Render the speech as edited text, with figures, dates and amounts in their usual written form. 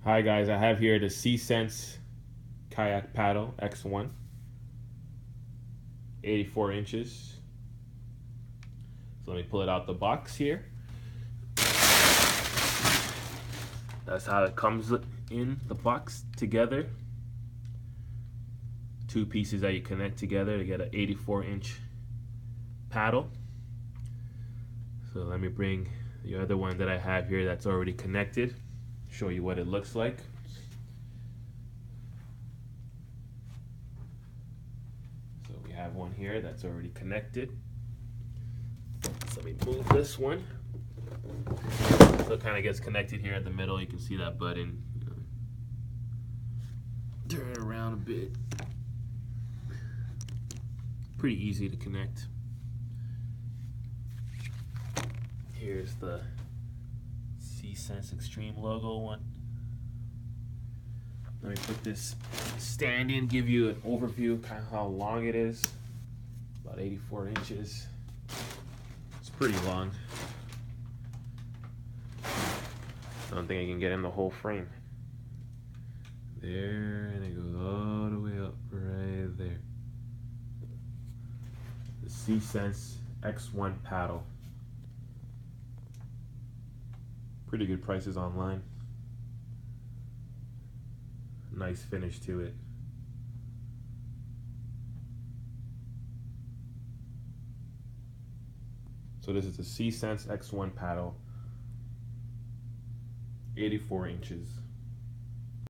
Hi guys, I have here the SeaSense Kayak paddle X-1, 84 inches. So let me pull it out the box here. That's how it comes in the box together. Two pieces that you connect together to get an 84-inch paddle. So let me bring the other one that I have here that's already connected. Show you what it looks like. So we have one here that's already connected. So let me move this one. So it kind of gets connected here at the middle. You can see that button. Turn it around a bit. Pretty easy to connect. Here's the SeaSense Extreme logo one. Let me put this stand in, give you an overview of kind of how long it is. About 84 inches. It's pretty long. I don't think I can get in the whole frame. There, and it goes all the way up right there. The SeaSense X-1 paddle. Pretty good prices online. Nice finish to it. So this is the SeaSense X1 paddle, 84 inches.